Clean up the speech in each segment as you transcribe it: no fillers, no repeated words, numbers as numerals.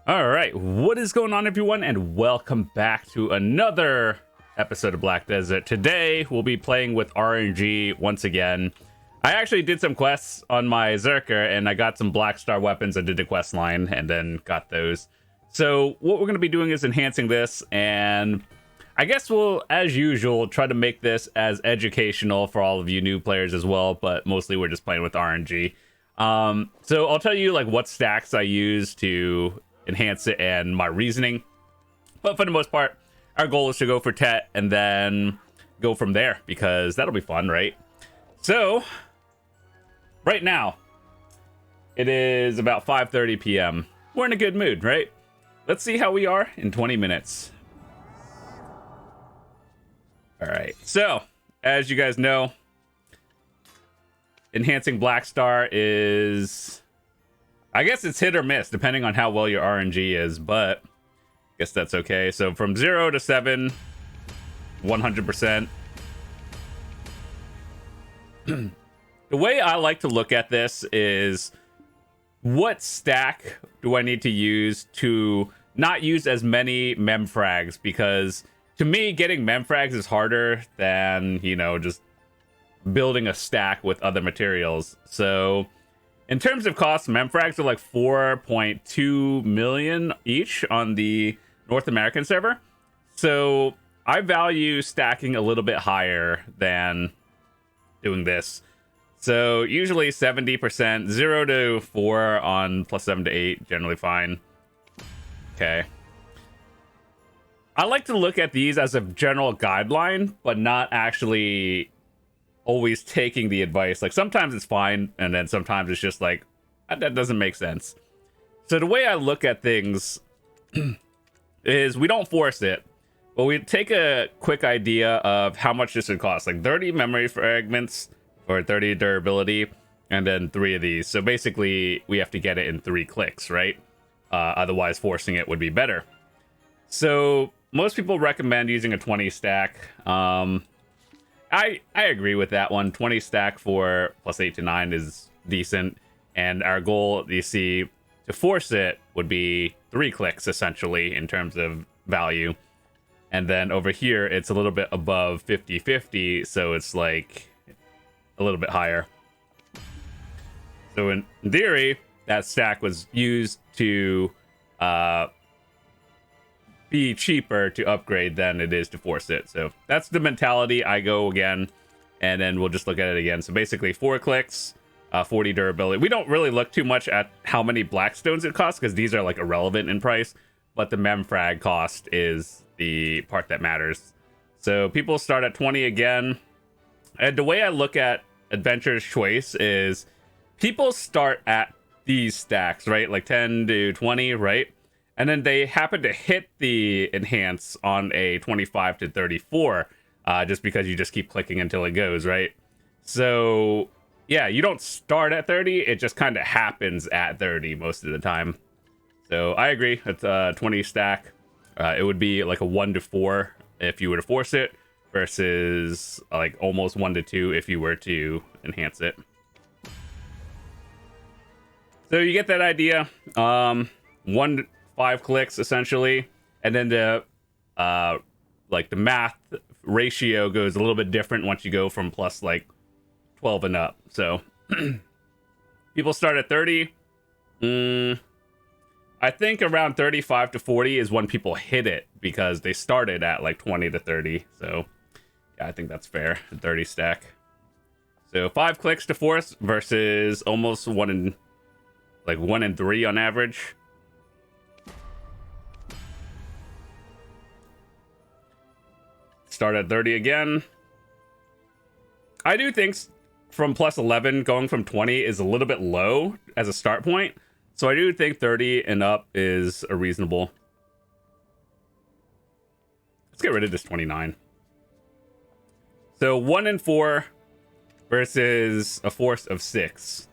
All right, what is going on, everyone, and welcome back to another episode of Black Desert. Today, we'll be playing with RNG once again. I actually did some quests on my Zerker, and I got some Blackstar weapons. I did the quest line, and then got those. So what we're going to be doing is enhancing this, and I guess we'll, as usual, try to make this as educational for all of you new players as well, but mostly we're just playing with RNG. So I'll tell you like what stacks I use to enhance it and my reasoning, but for the most part our goal is to go for TET and then go from there, because that'll be fun, right? So right now it is about 5:30 p.m. We're in a good mood, right? Let's see how we are in 20 minutes. All right, so as you guys know, enhancing Blackstar is, I guess it's hit or miss depending on how well your RNG is, but I guess that's okay. So from 0 to 7, 100%. The way I like to look at this is, what stack do I need to use to not use as many mem frags? Because to me, getting mem frags is harder than, you know, just building a stack with other materials. So in terms of cost, memfrags are like 4.2 million each on the North American server. So I value stacking a little bit higher than doing this. So usually 70%, 0 to 4 on plus 7 to 8, generally fine. Okay. I like to look at these as a general guideline, but not actually always taking the advice. Like sometimes it's fine, and then sometimes it's just like, that doesn't make sense. So the way I look at things is, we don't force it, but we take a quick idea of how much this would cost, like 30 memory fragments or 30 durability, and then 3 of these. So basically we have to get it in 3 clicks, right? Otherwise forcing it would be better. So most people recommend using a 20 stack. I agree with that one. 20 stack for plus 8 to 9 is decent, and our goal, you see, to force it would be 3 clicks essentially in terms of value. And then over here it's a little bit above 50-50, so it's like a little bit higher. So in theory, that stack was used to be cheaper to upgrade than it is to force it. So that's the mentality. I go again, and then we'll just look at it again. So basically 4 clicks, 40 durability. We don't really look too much at how many blackstones it costs, because these are like irrelevant in price, but the memfrag cost is the part that matters. So people start at 20 again, and the way I look at Adventurer's Choice is, people start at these stacks, right? Like 10 to 20, right? And then they happen to hit the enhance on a 25 to 34, just because you just keep clicking until it goes, right? So yeah, you don't start at 30, it just kind of happens at 30 most of the time. So I agree, it's a 20 stack. It would be like a 1 to 4 if you were to force it, versus like almost 1 to 2 if you were to enhance it. So you get that idea. 5 clicks essentially, and then the like the math ratio goes a little bit different once you go from plus like 12 and up. So people start at 30. I think around 35 to 40 is when people hit it, because they started at like 20 to 30. So yeah, I think that's fair. 30 stack. So 5 clicks to force versus almost 1 in 3 on average. Start at 30 again. I do think from plus 11 going from 20 is a little bit low as a start point, so I do think 30 and up is a reasonable. Let's get rid of this 29. So 1 in 4 versus a force of 6.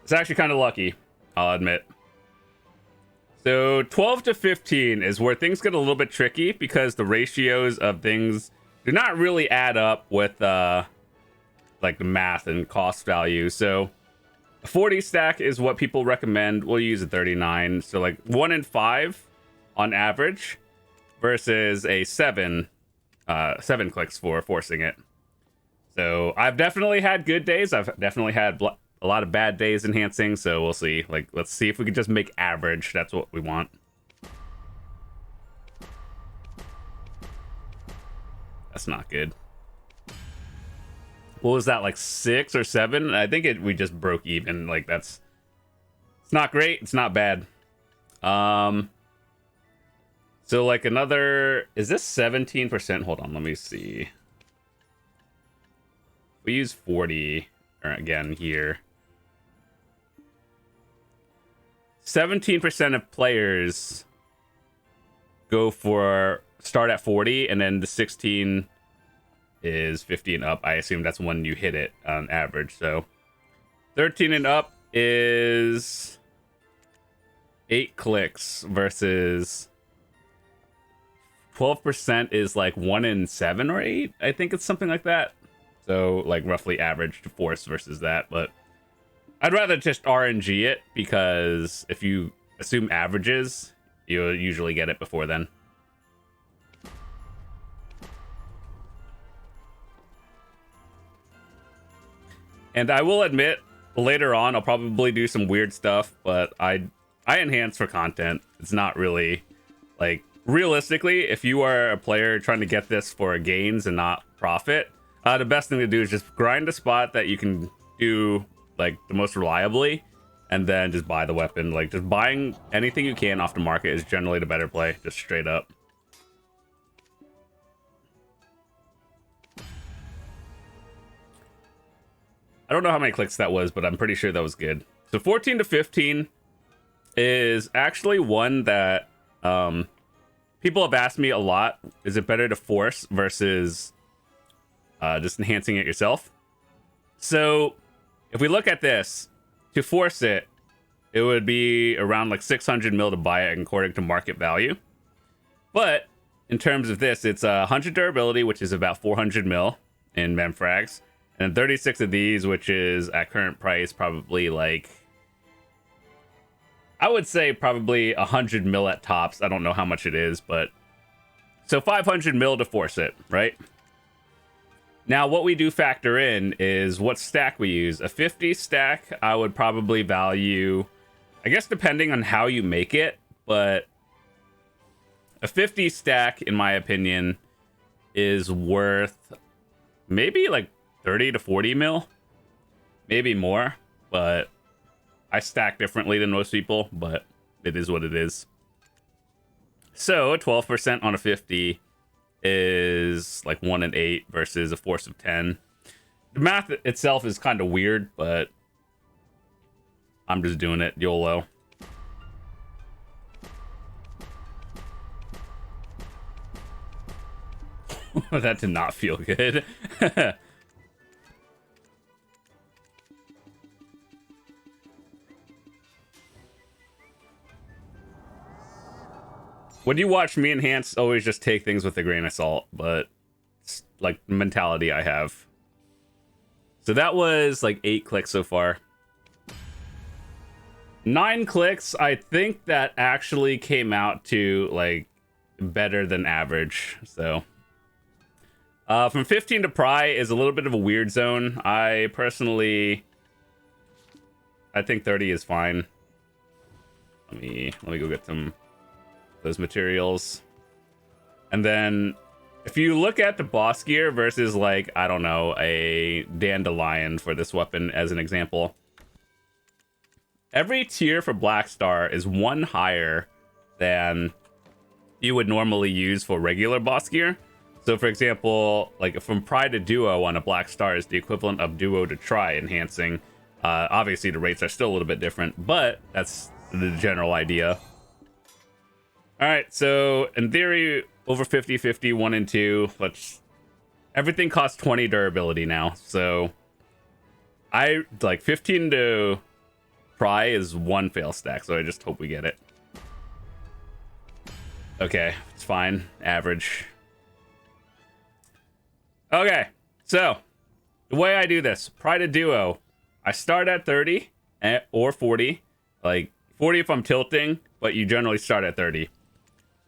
It's actually kind of lucky, I'll admit. So 12 to 15 is where things get a little bit tricky, because the ratios of things do not really add up with like the math and cost value. So 40 stack is what people recommend. We'll use a 39. So like 1 in 5 on average versus a 7 clicks for forcing it. So I've definitely had good days. I've definitely had a lot of bad days enhancing. So we'll see. Like, let's see if we can just make average. That's what we want. That's not good. What was that, like 6 or 7? I think we just broke even. Like, it's not great. It's not bad. So like another, is this 17%? Hold on, let me see. We use 40 again here. 17% of players go for start at 40, and then the 16 is 50 and up. I assume that's when you hit it on average. So 13 and up is 8 clicks versus 12% is like 1 in 7 or 8. I think it's something like that. So like roughly average to force versus that. But I'd rather just RNG it, because if you assume averages, you'll usually get it before then. And I will admit, later on, I'll probably do some weird stuff, but I enhance for content. It's not really, like, realistically, if you are a player trying to get this for gains and not profit, the best thing to do is just grind a spot that you can do, like, the most reliably, and then just buy the weapon. Like, just buying anything you can off the market is generally the better play, just straight up. I don't know how many clicks that was, but I'm pretty sure that was good. So 14 to 15 is actually one that people have asked me a lot. Is it better to force versus just enhancing it yourself? So if we look at this, to force it, it would be around like 600 mil to buy it according to market value. But in terms of this, it's 100 durability, which is about 400 mil in memfrags. And 36 of these, which is at current price, probably like, I would say probably 100 mil at tops. I don't know how much it is, but so 500 mil to force it, right? Now, what we do factor in is what stack we use. A 50 stack, I would probably value, I guess depending on how you make it, but a 50 stack, in my opinion, is worth maybe like 30 to 40 mil, maybe more, but I stack differently than most people, but it is what it is. So 12% on a 50 is like 1 in 8 versus a force of 10. The math itself is kind of weird, but I'm just doing it YOLO. That did not feel good. When you watch me enhance, always just take things with a grain of salt, but it's like the mentality I have. So that was like 8 clicks so far. 9 clicks, I think that actually came out to like better than average. So from 15 to pry is a little bit of a weird zone. I personally, I think 30 is fine. Let me go get some those materials. And then if you look at the boss gear versus like, I don't know, a dandelion for this weapon as an example, every tier for Blackstar is 1 higher than you would normally use for regular boss gear. So for example, like from Pry to Duo on a Blackstar is the equivalent of Duo to Try enhancing. Obviously the rates are still a little bit different, but that's the general idea. All right, so in theory, over 50-50, 1 and 2. Everything costs 20 durability now. So I like 15 to pry is 1 fail stack, so I just hope we get it. Okay, it's fine. Average. Okay, so the way I do this, Pry to Duo, I start at 30, or 40. Like 40 if I'm tilting, but you generally start at 30.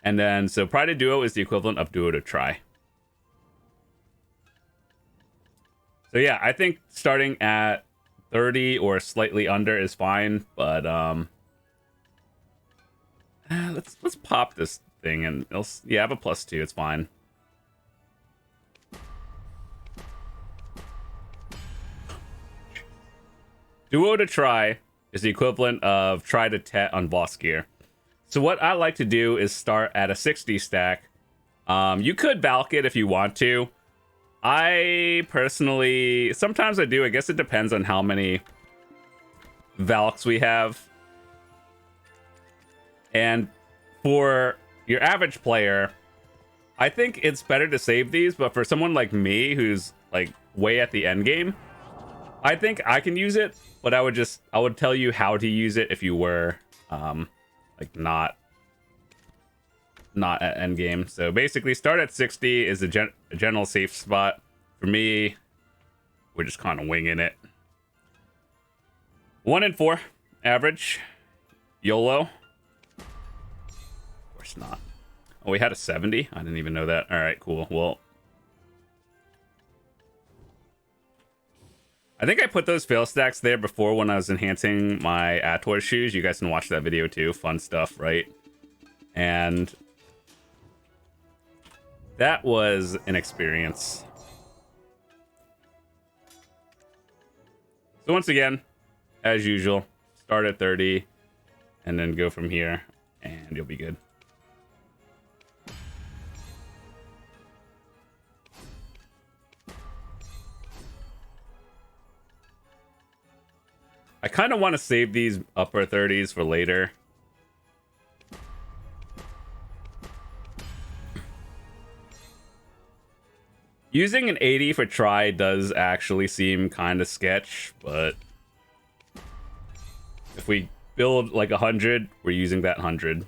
And then, so Pride to Duo is the equivalent of Duo to Try. So yeah, I think starting at 30 or slightly under is fine, but let's pop this thing and yeah, have a +2, it's fine. Duo to Try is the equivalent of Try to TET on boss gear. So what I like to do is start at a 60 stack. You could Valk it if you want to. I personally, sometimes I do. I guess it depends on how many Valks we have. And for your average player, I think it's better to save these. But for someone like me, who's like way at the end game, I think I can use it. But I would tell you how to use it if you were like not at end game. So basically start at 60 is a general safe spot. For me, we're just kind of winging it. 1 in 4 average. YOLO. Of course not. Oh, we had a 70. I didn't even know that. All right, cool. Well, I think I put those fail stacks there before when I was enhancing my Ator shoes. You guys can watch that video too. Fun stuff, right? And that was an experience. So once again, as usual, start at 30 and then go from here and you'll be good. I kind of want to save these upper 30s for later. Using an 80 for Try does actually seem kind of sketch, but if we build like 100, we're using that 100.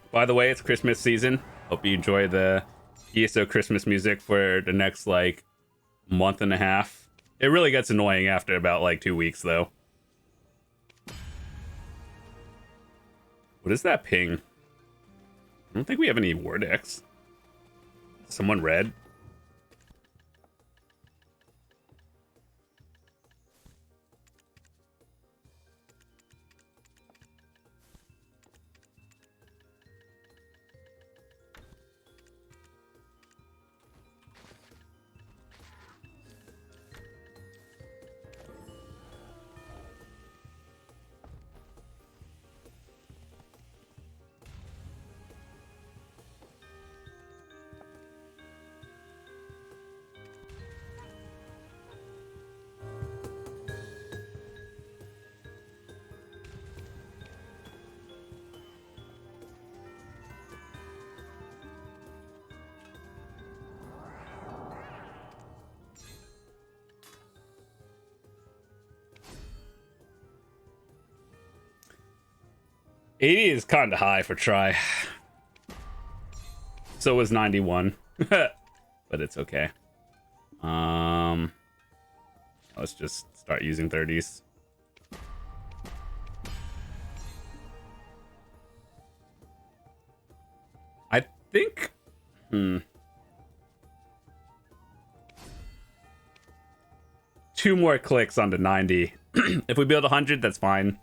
By the way, it's Christmas season. Hope you enjoy the ESO Christmas music for the next like month and a half. It really gets annoying after about like 2 weeks though. What is that ping? I don't think we have any Vortex. Someone read? $80 is kind of high for Try. So was 91. But it's okay. Let's just start using 30s. I think 2 more clicks onto 90. If we build 100, that's fine.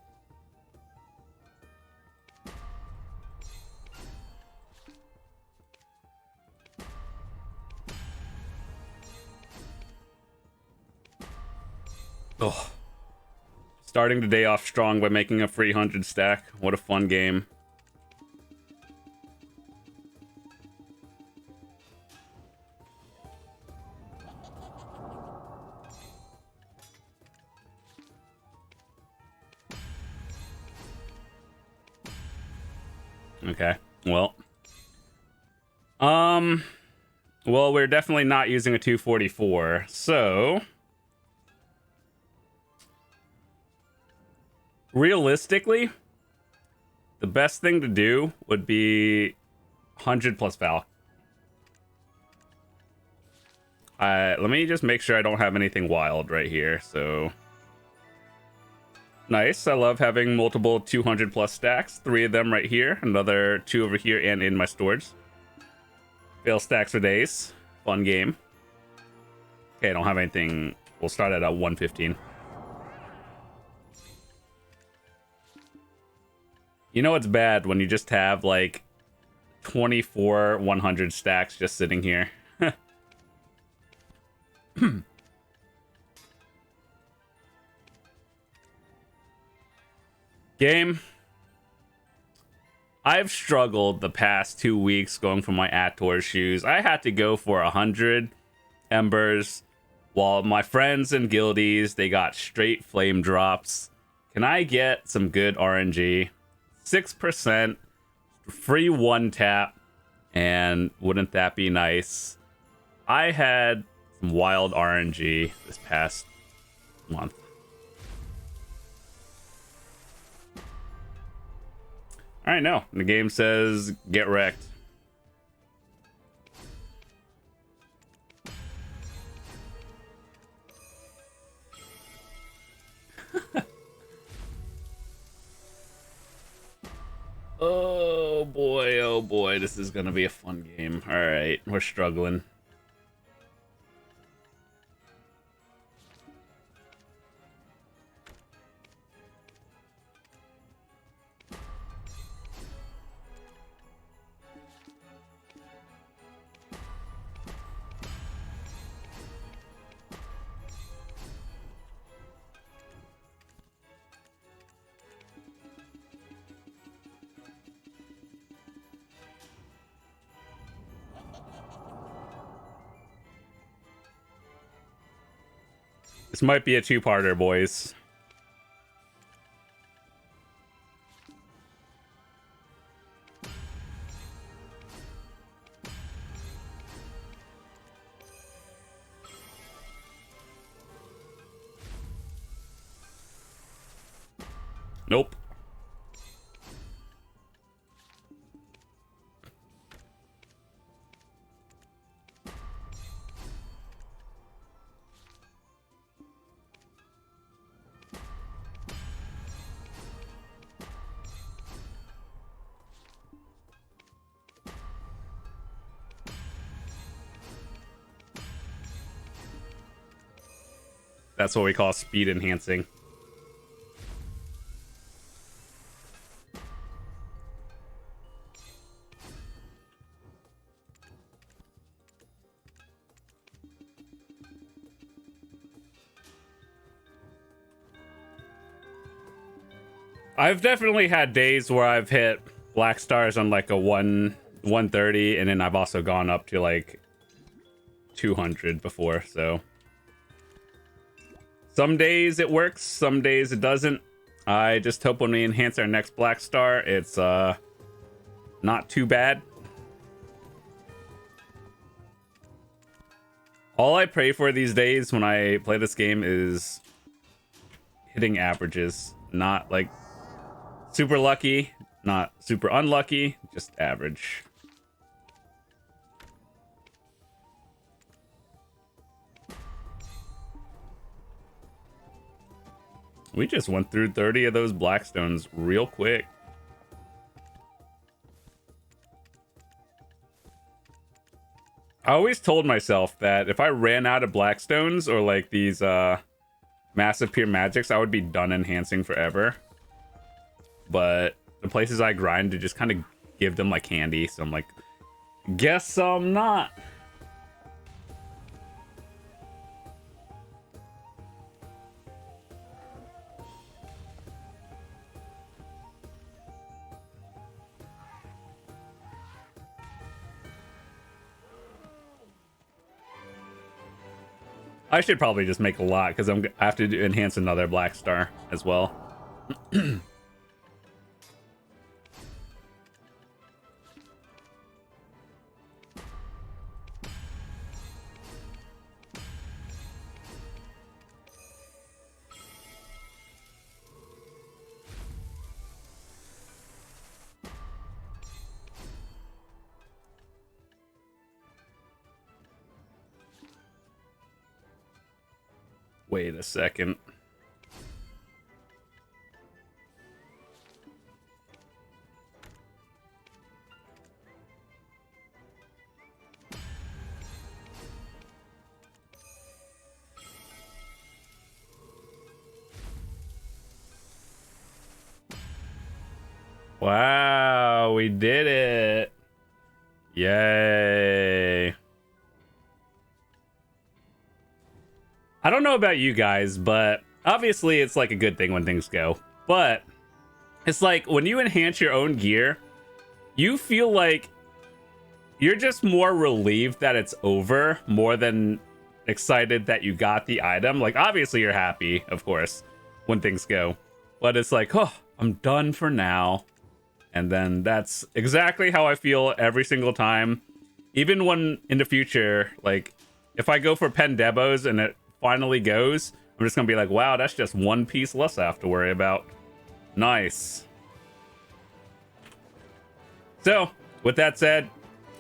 Oh. Starting the day off strong by making a free 100 stack. What a fun game. Okay, well, we're definitely not using a 244, so Realistically, the best thing to do would be 100 plus Val. Let me just make sure I don't have anything wild right here. So nice. I love having multiple 200 plus stacks. 3 of them right here. Another 2 over here and in my storage. Fail stacks for days. Fun game. Okay, I don't have anything. We'll start at 115. You know it's bad when you just have like 24 100 stacks just sitting here. Game. I've struggled the past 2 weeks going for my Ator shoes. I had to go for 100 embers, while my friends and guildies, they got straight flame drops. Can I get some good RNG? 6%, free 1 tap, and wouldn't that be nice? I had some wild RNG this past month. All right, no. The game says get wrecked. Oh boy, this is gonna be a fun game. All right, we're struggling. This might be a 2-parter, boys. Nope. That's what we call speed enhancing. I've definitely had days where I've hit black stars on like a 130, and then I've also gone up to like 200 before, so some days it works, some days it doesn't. I just hope when we enhance our next black star, it's not too bad. All I pray for these days when I play this game is hitting averages, not like super lucky, not super unlucky, just average. We just went through 30 of those blackstones real quick. I always told myself that if I ran out of blackstones or like these massive pure magics, I would be done enhancing forever. But the places I grind to just kind of give them like candy, so I'm like, guess I'm not. I should probably just make a lot because I have to enhance another black star as well. Wait a second. Wow, we did it. Yay. I don't know about you guys, but obviously it's like a good thing when things go. But it's like when you enhance your own gear, you feel like you're just more relieved that it's over more than excited that you got the item. Like, obviously you're happy, of course, when things go. But it's like, oh, I'm done for now. And then that's exactly how I feel every single time. Even when in the future, like, if I go for pen debos and it finally goes, I'm just gonna be like, wow, that's just one piece less I have to worry about. Nice. So, with that said,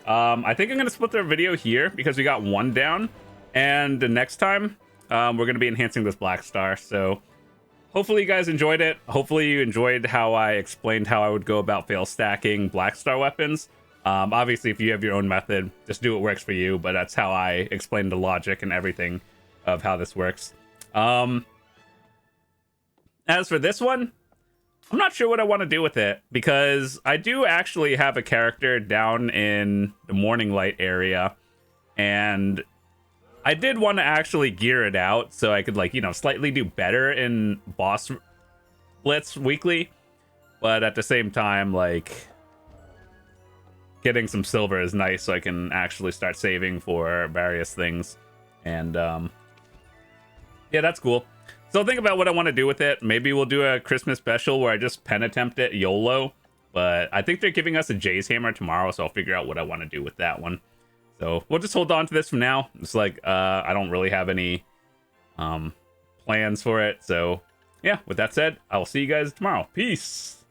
I think I'm gonna split the video here because we got one down. And the next time, we're gonna be enhancing this Blackstar. So, hopefully you guys enjoyed it. Hopefully you enjoyed how I explained how I would go about fail stacking Blackstar weapons. Obviously, if you have your own method, just do what works for you. But that's how I explained the logic and everything of how this works. As for this one, I'm not sure what I want to do with it because I do actually have a character down in the Morning Light area, and I did want to actually gear it out so I could, like, you know, slightly do better in boss blitz weekly, but at the same time, like, getting some silver is nice so I can actually start saving for various things. And yeah, that's cool. So think about what I want to do with it. Maybe we'll do a Christmas special where I just pen attempt it YOLO. But I think they're giving us a Jay's Hammer tomorrow, so I'll figure out what I want to do with that one. So we'll just hold on to this from now. It's like, I don't really have any plans for it. So yeah, with that said, I will see you guys tomorrow. Peace.